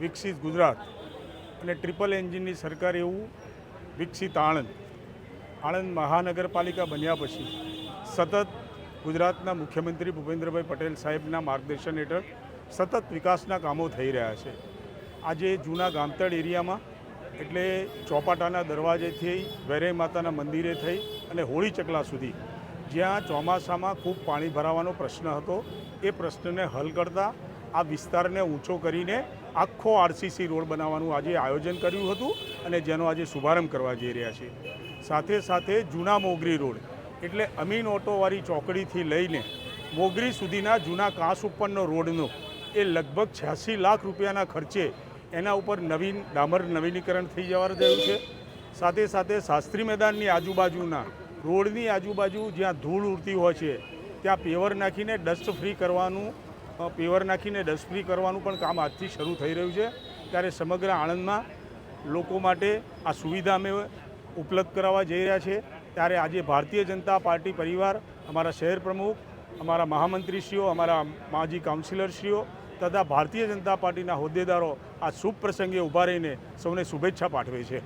વિકસિત ગુજરાત અને ટ્રિપલ એન્જિનની સરકાર એવું વિકસિત આણંદ મહાનગરપાલિકા બન્યા પછી સતત ગુજરાતના મુખ્યમંત્રી ભૂપેન્દ્રભાઈ પટેલ સાહેબના માર્ગદર્શન હેઠળ સતત વિકાસના કામો થઈ રહ્યા છે। આજે જૂના ગામતળ એરિયામાં એટલે ચોપાટાના દરવાજેથી વેરાઈ માતાના મંદિરે થઈ અને હોળી ચકલા સુધી જ્યાં ચોમાસામાં ખૂબ પાણી ભરાવાનો પ્રશ્ન હતો એ પ્રશ્નને હલ કરતા આ વિસ્તારને ઊંચો કરીને આખો આરસીસી રોડ બનાવવાનું આજે આયોજન કર્યું હતું અને જેનો આજે શુભારંભ કરવા જઈ રહ્યા છીએ। સાથે સાથે જૂના મોગરી રોડ એટલે અમીન ઓટોવાળી ચોકડીથી લઈને મોગરી સુધીના જૂના કાંસ ઉપરનો રોડનો એ લગભગ 86 લાખ રૂપિયાના ખર્ચે એના ઉપર ડામર નવીનીકરણ થઈ જવા રહ્યું છે। સાથે સાથે શાસ્ત્રી મેદાનની આજુબાજુના રોડની આજુબાજુ જ્યાં ધૂળ ઉડતી હોય છે ત્યાં પેવર નાખીને ડસ્ટ ફ્રી કરવાનું પણ કામ આજથી શરૂ થઈ રહ્યું છે। ત્યારે સમગ્ર આણંદમાં લોકો માટે આ સુવિધા અમે ઉપલબ્ધ કરાવવા જઈ રહ્યા છે। ત્યારે આજે ભારતીય જનતા પાર્ટી પરિવાર, અમારા શહેર પ્રમુખ, અમારા મહામંત્રીશ્રીઓ, અમારા માજી કાઉન્સિલરશ્રીઓ તથા ભારતીય જનતા પાર્ટીના હોદ્દેદારો આ શુભ પ્રસંગે ઊભા રહીને સૌને શુભેચ્છા પાઠવે છે।